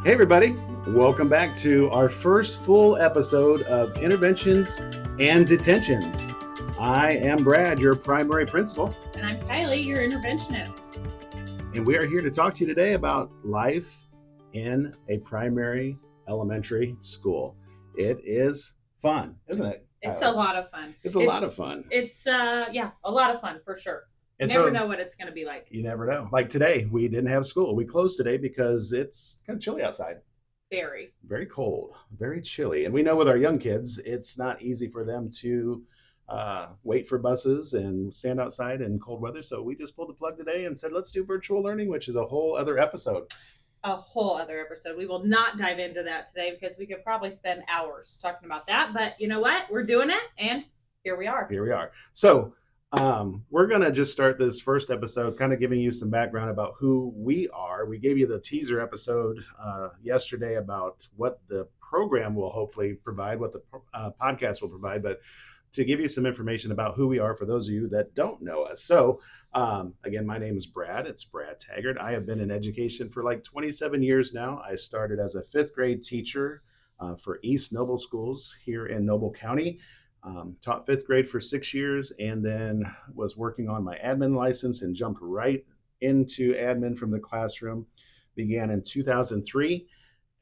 Hey, everybody. Welcome back to our first full episode of Interventions and Detentions. I am Brad, your primary principal, And I'm Kylie, your interventionist. and we are here to talk to you today about life in a primary elementary school. It is fun, isn't it? It's Kylie? a lot of fun. It's a lot of fun. It's a lot of fun for sure. You And never so know what it's going to be like. you never know. Like today, we didn't have school. We closed today because it's kind of chilly outside. Very Cold, very chilly. And we know with our young kids, it's not easy for them to wait for buses and stand outside in cold weather. So we just pulled the plug today and said, let's do virtual learning, which is a whole other episode. a whole other episode. We will not dive into that today because we could probably spend hours talking about that. But you know what? We're doing it, and here we are. Here we are. So we're going to just start this first episode kind of giving you some background about who we are. We gave you the teaser episode yesterday about what the program will hopefully provide, what the podcast will provide, but to give you some information about who we are for those of you that don't know us. So again, my name is Brad. It's Brad Taggart. I have been in education for like 27 years now. I started as a fifth grade teacher for East Noble Schools here in Noble County. Taught fifth grade for 6 years and then was working on my admin license and jumped right into admin from the classroom. Began in 2003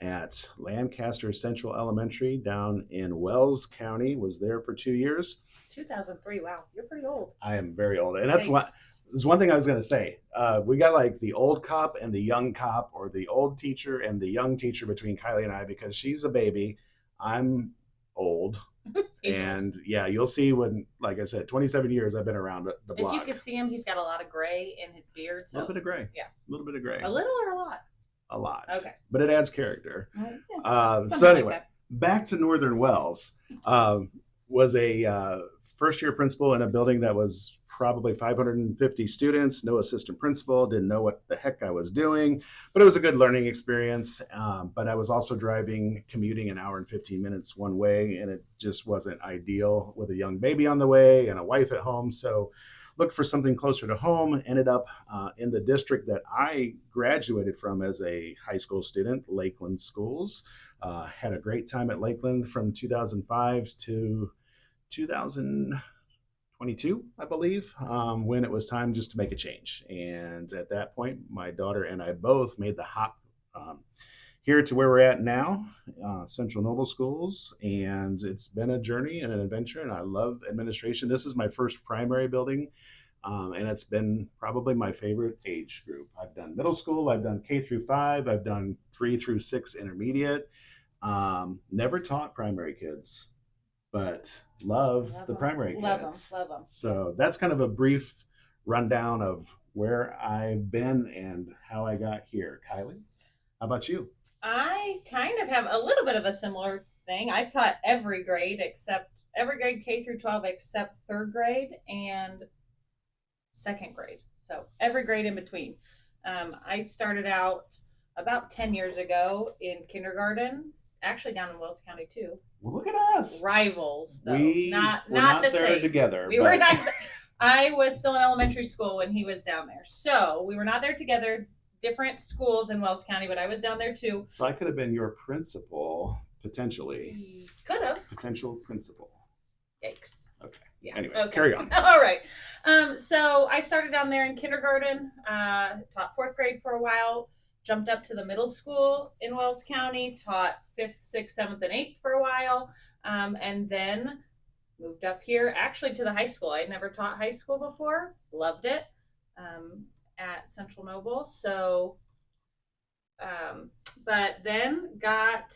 at Lancaster Central Elementary down in Wells County. Was there for 2 years. 2003. Wow, you're pretty old. I am very old. And that's Yikes. what there's one thing I was going to say. We got like the old cop and the young cop, or the old teacher and the young teacher between Kylie and I, because she's a baby. I'm old. And yeah, you'll see when, like I said, 27 years I've been around the block. If you could see him, he's got a lot of gray in his beard. A little bit of gray. Yeah. A little bit of gray. A little or a lot? A lot. Okay. But it adds character. Yeah, So anyway, like back to Northern Wells. Was a first year principal in a building that was probably 550 students, no assistant principal, didn't know what the heck I was doing, but it was a good learning experience. But I was also commuting an hour and 15 minutes one way, and it just wasn't ideal with a young baby on the way and a wife at home. So looked for something closer to home, ended up in the district that I graduated from as a high school student, Lakeland Schools. Had a great time at Lakeland from 2005 to 2022, I believe, when it was time just to make a change. And at that point, my daughter and I both made the hop here to where we're at now, Central Noble Schools. And it's been a journey and an adventure, and I love administration. This is my first primary building, and it's been probably my favorite age group. I've done middle school, I've done K through 5, I've done 3 through 6 intermediate. Never taught primary kids, but love the primary kids. Love them. So that's kind of a brief rundown of where I've been and how I got here. Kylie, how about you? I kind of have a little bit of a similar thing. I've taught every grade K through 12 except third grade and second grade. So every grade in between. I started out about 10 years ago in kindergarten, actually down in Wells County too. Well, look at us. Rivals, though. We're not the there same. Together. We were not. I was still in elementary school when he was down there. So we were not there together. Different schools in Wells County, but I was down there too. So I could have been your principal, potentially. Could have. Potential principal. Yikes. Okay. Yeah. Anyway, okay. Carry on. All right. So I started down there in kindergarten, taught fourth grade for a while, jumped up to the middle school in Wells County, taught 5th, 6th, 7th, and 8th for a while, and then moved up here actually to the high school. I had never taught high school before. Loved it at Central Noble. So, but then got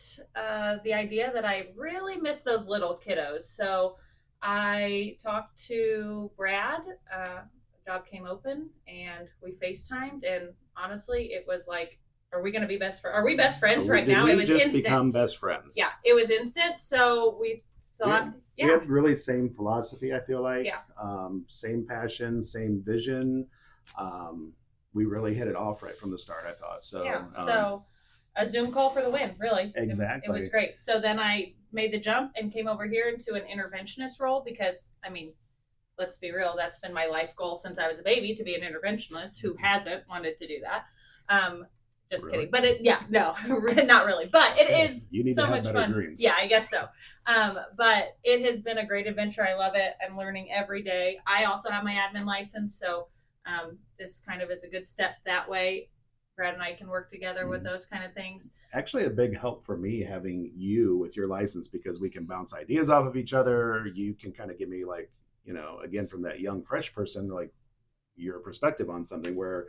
the idea that I really miss those little kiddos. So I talked to Brad. A job came open, and we FaceTimed. And honestly, it was like, are we going to be best friends? Are we best friends right now? It was just instant. Become best friends. Yeah, it was instant. So we thought, we have really same philosophy. I feel like, yeah, same passion, same vision. We really hit it off right from the start, I thought. So yeah. So a Zoom call for the win, really. Exactly. It was great. So then I made the jump and came over here into an interventionist role because, I mean, let's be real, that's been my life goal since I was a baby, to be an interventionist. Who hasn't wanted to do that? Just Really? kidding. But no, not really. But it Okay. is You need to so have much better fun. dreams. Yeah, I guess so. But it has been a great adventure. I love it. I'm learning every day. I also have my admin license, so this kind of is a good step that way. Brad and I can work together with those kind of things. Actually a big help for me having you with your license, because we can bounce ideas off of each other. You can kind of give me like, again, from that young fresh person, like your perspective on something, where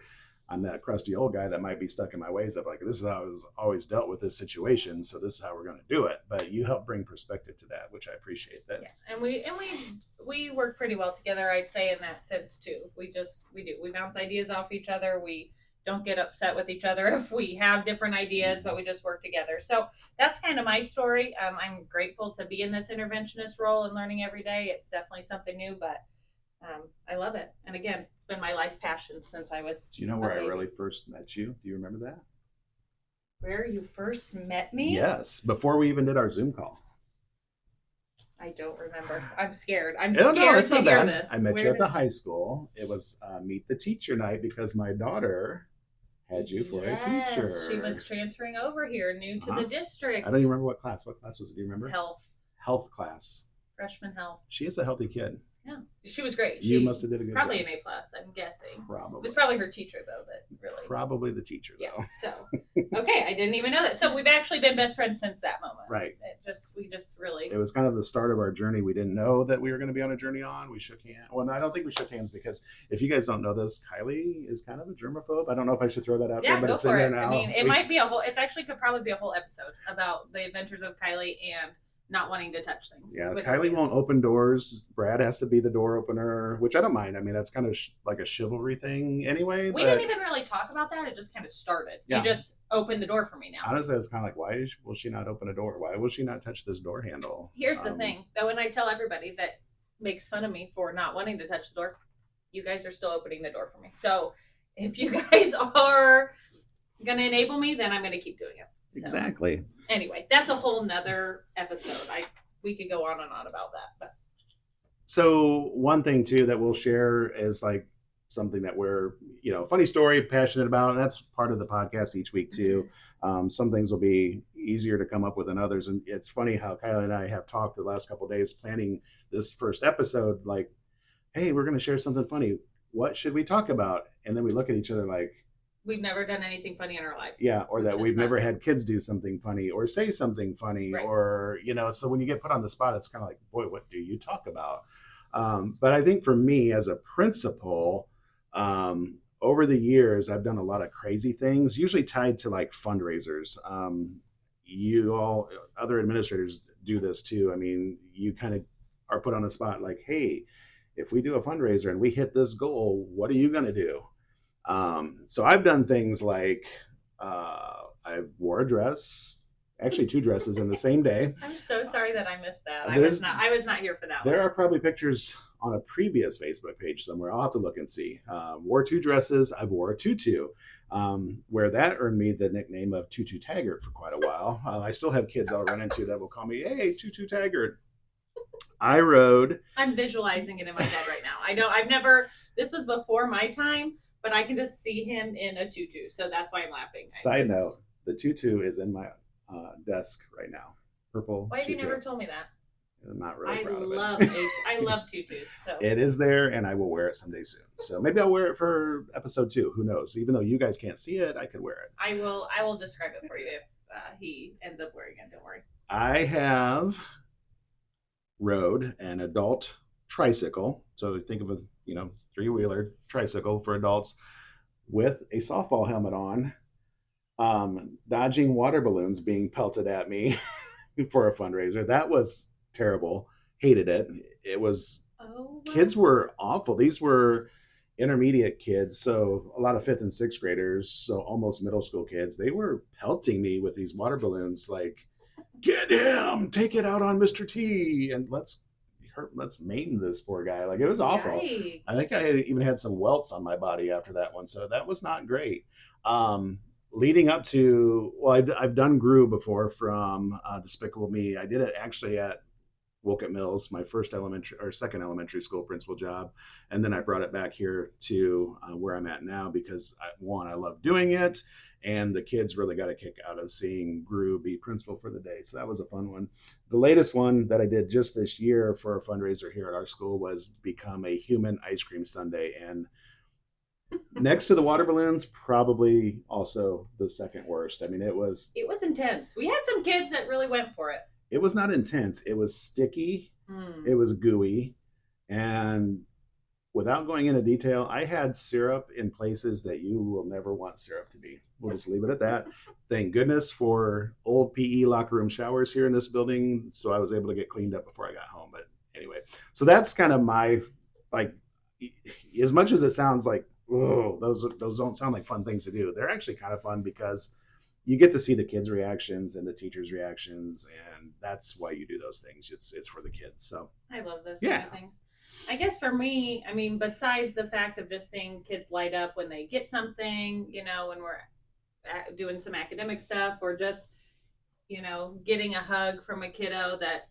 I'm that crusty old guy that might be stuck in my ways of like, this is how I was always dealt with this situation, so this is how we're going to do it. But you help bring perspective to that, which I appreciate. That. Yeah, and we work pretty well together, I'd say, in that sense too. We bounce ideas off each other. We don't get upset with each other if we have different ideas, but we just work together. So that's kind of my story. I'm grateful to be in this interventionist role and learning every day. It's definitely something new, but I love it. And again, it's been my life passion since I was. Do you know where I really first met you? Do you remember that? Where you first met me? Yes, before we even did our Zoom call. I don't remember. I'm scared. I'm scared to hear this. I met you at the high school. It was meet the teacher night because my daughter had you for a teacher. She was transferring over here, new to the district. I don't even remember what class. What class was it? Do you remember? Health class. Freshman health. She is a healthy kid. Yeah, she was great. You must have did a good probably job. An A+, I'm guessing. Probably. It was probably her teacher though, that really. Probably the teacher though. Yeah. So, okay, I didn't even know that. So we've actually been best friends since that moment. Right. We just really. It was kind of the start of our journey. We didn't know that we were going to be on a journey on. We shook hands. Well, I don't think we shook hands because if you guys don't know this, Kylie is kind of a germaphobe. I don't know if I should throw that out there, but it's in there now. I mean, it might be a whole. It's actually could probably be a whole episode about the adventures of Kylie and not wanting to touch things. Yeah, Kylie won't open doors. Brad has to be the door opener, which I don't mind. I mean, that's kind of like a chivalry thing anyway. We didn't even really talk about that. It just kind of started. Yeah. You just opened the door for me now. Honestly, it's kind of like, why will she not open a door? Why will she not touch this door handle? Here's the thing, though, when I tell everybody that makes fun of me for not wanting to touch the door, you guys are still opening the door for me. So if you guys are going to enable me, then I'm going to keep doing it. So, exactly. Anyway, that's a whole nother episode. We could go on and on about that. But. So one thing too that we'll share is like something that we're, funny story, passionate about, and that's part of the podcast each week too. Some things will be easier to come up with than others, and it's funny how Kylie and I have talked the last couple of days planning this first episode. Like, hey, we're going to share something funny. What should we talk about? And then we look at each other like, we've never done anything funny in our lives. Yeah, or that we've never had kids do something funny or say something funny, right. Or, so when you get put on the spot, it's kind of like, boy, what do you talk about? But I think for me as a principal, over the years, I've done a lot of crazy things, usually tied to like fundraisers. You all, other administrators do this too. I mean, you kind of are put on the spot like, hey, if we do a fundraiser and we hit this goal, what are you going to do? So I've done things like I wore a dress, actually 2 dresses in the same day. I'm so sorry that I missed that. I was not here for that. There are probably pictures on a previous Facebook page somewhere. I'll have to look and see. Wore 2 dresses. I've wore a tutu, where that earned me the nickname of Tutu Taggart for quite a while. I still have kids I'll run into that will call me, hey, Tutu Taggart. I rode. I'm visualizing it in my head right now. This was before my time. But I can just see him in a tutu, so that's why I'm laughing. Side note, the tutu is in my desk right now. Purple Why have you never told me that? I'm not really proud of it. I love tutus. So. It is there, and I will wear it someday soon. So maybe I'll wear it for episode 2. Who knows? Even though you guys can't see it, I could wear it. I will describe it for you if he ends up wearing it. Don't worry. I have rode an adult tricycle. So think of a 3-wheeler tricycle for adults with a softball helmet on, dodging water balloons being pelted at me for a fundraiser. That was terrible. Hated it. It was, kids were awful. These were intermediate kids. So a lot of 5th and 6th graders. So almost middle school kids. They were pelting me with these water balloons like, get him, take it out on Mr. T, and let's maim this poor guy. Like, it was awful. Yikes. I think I even had some welts on my body after that one, so that was not great. Leading up to, I've done GRU before from Despicable Me. I did it actually at Wolcott Mills, my first elementary or second elementary school principal job, and then I brought it back here to where I'm at now because I love doing it, and the kids really got a kick out of seeing Gru be principal for the day. So that was a fun one. The latest one that I did just this year for a fundraiser here at our school was become a human ice cream sundae, and next to the water balloons, probably also the second worst. I mean, It was intense. We had some kids that really went for it. it was not intense. It was sticky. It was gooey, and without going into detail, I had syrup in places that you will never want syrup to be. We'll just leave it at that. Thank goodness for old PE locker room showers here in this building, so I was able to get cleaned up before I got home. But anyway, so that's kind of my like. As much as it sounds like, oh, those don't sound like fun things to do, they're actually kind of fun because you get to see the kids' reactions and the teachers' reactions, and that's why you do those things. It's for the kids. So I love those yeah, kind of things. I guess for me, I mean, besides the fact of just seeing kids light up when they get something, when we're doing some academic stuff, or just, getting a hug from a kiddo that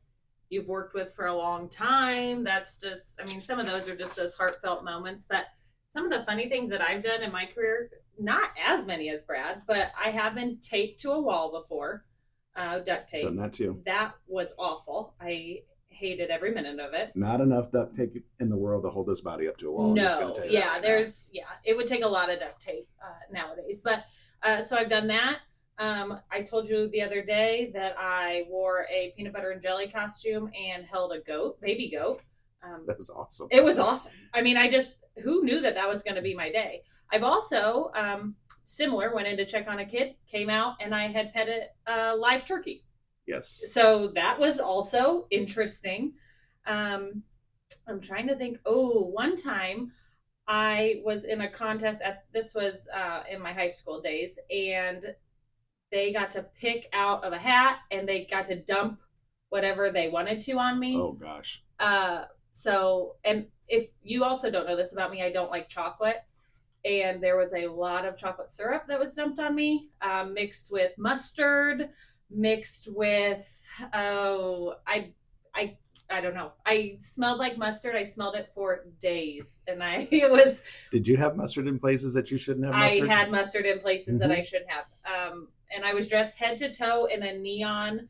you've worked with for a long time. That's just, I mean, some of those are just those heartfelt moments. But some of the funny things that I've done in my career, not as many as Brad, but I have been taped to a wall before, duct tape. done that too. That was awful. I hated every minute of it. Not enough duct tape in the world to hold this body up to a wall. I'm just No, gonna tell you yeah, that right there's, yeah, it would take a lot of duct tape nowadays. But so I've done that. I told you the other day that I wore a peanut butter and jelly costume and held a goat, baby goat. That was awesome. It was awesome. I mean, who knew that was going to be my day? I've also, similar, went in to check on a kid, came out, and I had pet a live turkey. Yes. So that was also interesting. I'm trying to think. Oh, one time I was in a contest this was in my high school days, and they got to pick out of a hat and they got to dump whatever they wanted to on me. Oh gosh. So, and if you also don't know this about me, I don't like chocolate. And there was a lot of chocolate syrup that was dumped on me, mixed with mustard, mixed with, I don't know. I smelled like mustard. I smelled it for days, and it was. Did you have mustard in places that you shouldn't have mustard? I had mustard in places that I shouldn't have. And I was dressed head to toe in a neon,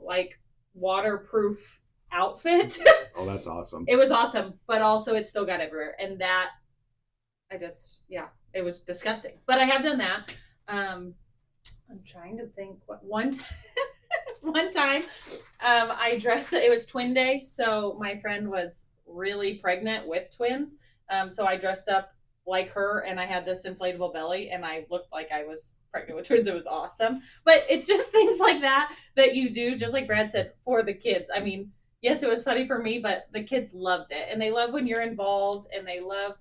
like waterproof outfit. Oh, that's awesome. It was awesome, but also it still got everywhere, and that it was disgusting. But I have done that. I'm trying to think what one time. One time, I dressed. It was twin day, so my friend was really pregnant with twins. So I dressed up like her, and I had this inflatable belly, and I looked like I was pregnant with twins. It was awesome. But it's just things like that you do, just like Brad said, for the kids. I mean, yes, it was funny for me, but the kids loved it, and they love when you're involved, and they love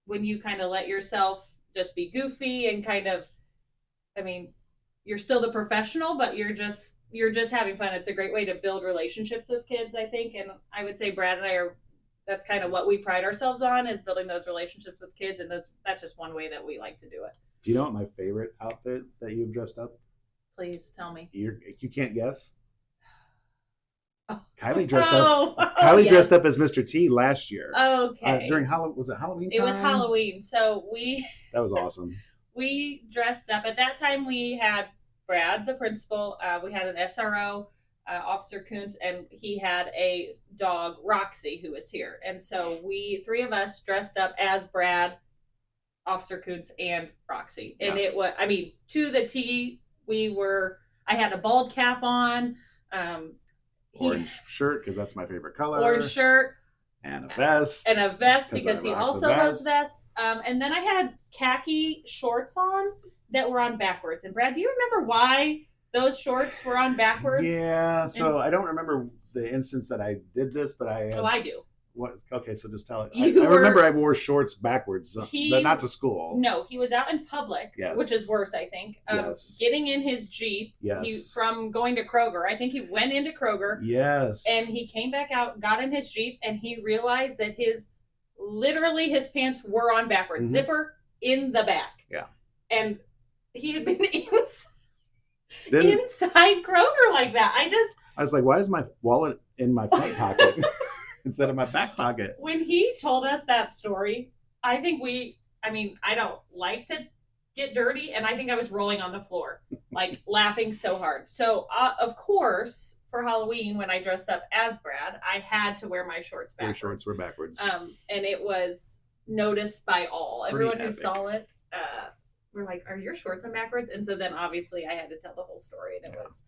when you kind of let yourself just be goofy and kind of. I mean, you're still the professional, but you're just having fun. It's a great way to build relationships with kids, I think. And I would say Brad and I that's kind of what we pride ourselves on, is building those relationships with kids. And that's just one way that we like to do it. Do you know what my favorite outfit that you've dressed up? Please tell me. You can't guess? Oh. Kylie dressed up. Kylie dressed up as Mr. T last year. Okay. During Halloween, was it Halloween time? It was Halloween. So That was awesome. We dressed up. At that time, we had Brad, the principal. We had an SRO, Officer Kuntz, and he had a dog, Roxy, who was here. And so three of us dressed up as Brad, Officer Kuntz, and Roxy. And it was, I mean, to the T, I had a bald cap on. Orange shirt, because that's my favorite color. Orange shirt. And a vest. Because he also loves vests. And then I had khaki shorts on that were on backwards. And Brad, do you remember why those shorts were on backwards? Yeah, so I don't remember the instance that I did this, but I do. What? Okay, so just tell it. I remember I wore shorts backwards, but not to school. No, he was out in public, which is worse, I think. Getting in his Jeep from going to Kroger. I think he went into Kroger. Yes. And he came back out, got in his Jeep, and he realized that his pants were on backwards. Zipper in the back. Yeah. And he had been inside. Then inside Kroger like that. I was like, why is my wallet in my front pocket instead of my back pocket? When he told us that story, I think I mean, I don't like to get dirty, and I think I was rolling on the floor, like laughing so hard. So, of course, for Halloween, when I dressed up as Brad, I had to wear my shorts Your backwards. shorts were backwards. And it was noticed by all. Pretty Everyone who epic. saw it, were like, "Are your shorts on backwards?" And so then obviously I had to tell the whole story, and it was,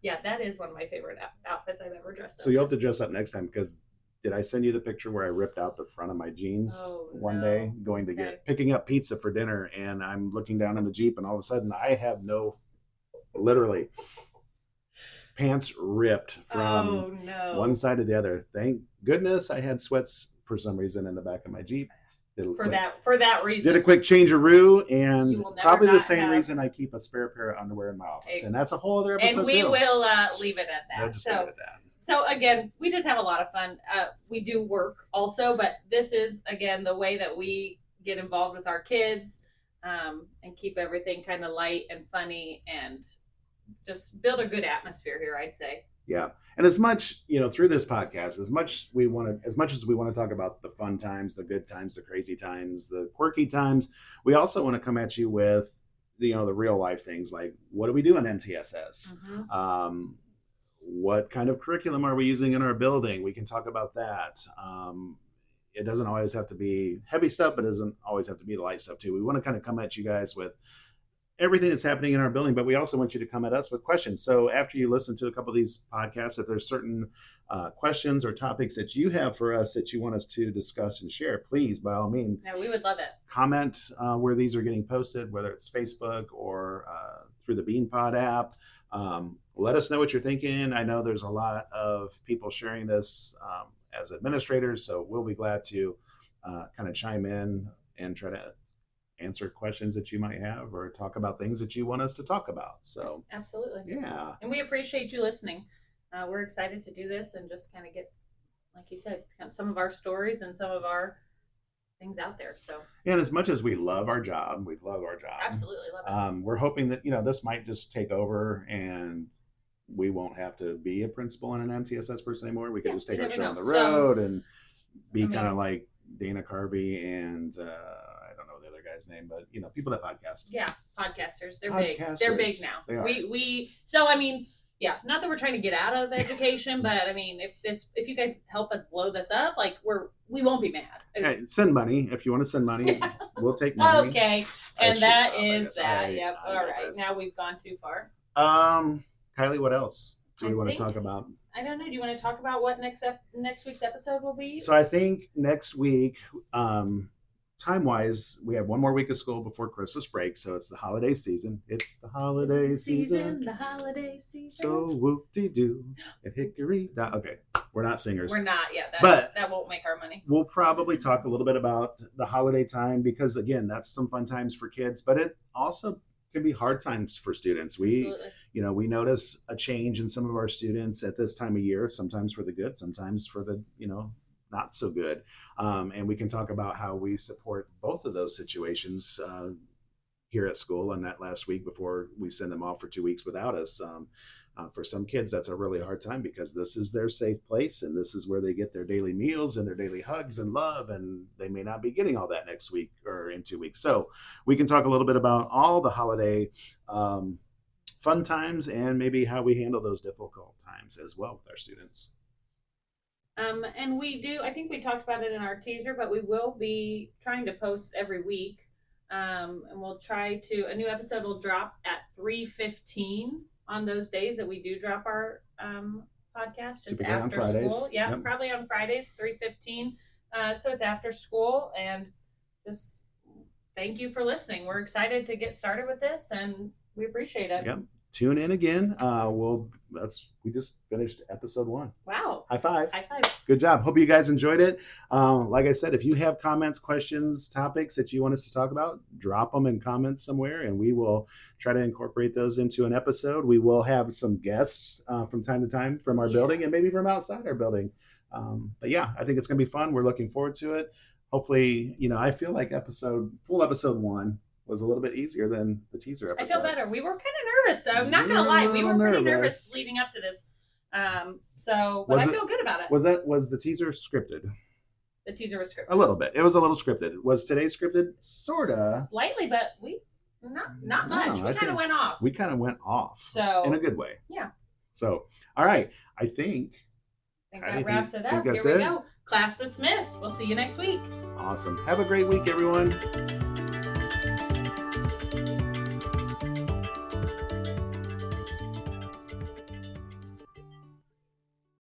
yeah, that is one of my favorite outfits I've ever dressed up. So you'll have to dress up next time because did I send you the picture where I ripped out the front of my jeans one day going to get picking up pizza for dinner, and I'm looking down in the Jeep, and all of a sudden I have literally pants ripped from one side to the other. Thank goodness I had sweats for some reason in the back of my Jeep. For that reason. Did a quick changeroo, and probably the same reason I keep a spare pair of underwear in my office. And that's a whole other episode. And we will leave it at that. Just leave it at that. So again, we just have a lot of fun. We do work also, but this is again the way that we get involved with our kids, and keep everything kind of light and funny, and just build a good atmosphere here, I'd say. Yeah. And as much, through this podcast, as much as we want to talk about the fun times, the good times, the crazy times, the quirky times, we also want to come at you with, the real life things like, what do we do in MTSS? Mm-hmm. What kind of curriculum are we using in our building? We can talk about that. It doesn't always have to be heavy stuff, but it doesn't always have to be the light stuff too. We want to kind of come at you guys with everything that's happening in our building, but we also want you to come at us with questions. So after you listen to a couple of these podcasts, if there's certain questions or topics that you have for us that you want us to discuss and share, please, by all means. Yeah, we would love it. Comment where these are getting posted, whether it's Facebook or through the BeanPod app. Let us know what you're thinking. I know there's a lot of people sharing this as administrators, so we'll be glad to kind of chime in and try to answer questions that you might have or talk about things that you want us to talk about. So absolutely. Yeah. And we appreciate you listening. We're excited to do this and just kind of get, like you said, some of our stories and some of our things out there. So, and as much as we love our job, absolutely love it. We're hoping that, this might just take over and we won't have to be a principal and an MTSS person anymore. We could just take our show on the road and be kind of like Dana Carvey and I don't know the other guy's name, but people that podcast. Yeah, podcasters. They're big. They're big now. They are. So I mean, yeah, not that we're trying to get out of education, but I mean, if you guys help us blow this up, like we won't be mad. Hey, send money if you want to send money. Yeah. We'll take money. Okay, and that is that. Yep. All right. Now we've gone too far. Kylie, what else do we want to talk about? I don't know. Do you want to talk about what next week's episode will be? So I think next week, time-wise, we have one more week of school before Christmas break, so it's the holiday season. It's the holiday season. The holiday season. So whoop-de-doo and hickory. Okay, we're not singers. We're not, yeah. That won't make our money. We'll probably talk a little bit about the holiday time because, again, that's some fun times for kids, but it also can be hard times for students. We notice a change in some of our students at this time of year, sometimes for the good, sometimes for the, not so good. And we can talk about how we support both of those situations here at school and that last week before we send them off for 2 weeks without us. For some kids, that's a really hard time because this is their safe place and this is where they get their daily meals and their daily hugs and love, and they may not be getting all that next week or in 2 weeks. So we can talk a little bit about all the holiday fun times and maybe how we handle those difficult times as well with our students. And I think we talked about it in our teaser, but we will be trying to post every week. And we'll a new episode will drop at 3:15 on those days that we do drop our podcast, just typically after school. Yeah, yep. Probably on Fridays, 3:15. So it's after school, and just thank you for listening. We're excited to get started with this, and we appreciate it. Yep. Tune in again. We just finished episode 1. Wow. High five. High five. Good job. Hope you guys enjoyed it. Like I said, if you have comments, questions, topics that you want us to talk about, drop them in comments somewhere and we will try to incorporate those into an episode. We will have some guests from time to time from our building and maybe from outside our building. But yeah, I think it's going to be fun. We're looking forward to it. Hopefully, I feel like full episode 1 was a little bit easier than the teaser I episode. feel better. We were kind of nervous. I'm not gonna lie, we were pretty nervous leading up to this. But I feel good about it. Was the teaser scripted? The teaser was scripted. A little bit. It was a little scripted. Was today scripted? Sorta. Slightly, but we not much. We kind of went off. We kind of went off. So in a good way. Yeah. So all right. I think that wraps it up. Here we go. Class dismissed. We'll see you next week. Awesome. Have a great week, everyone.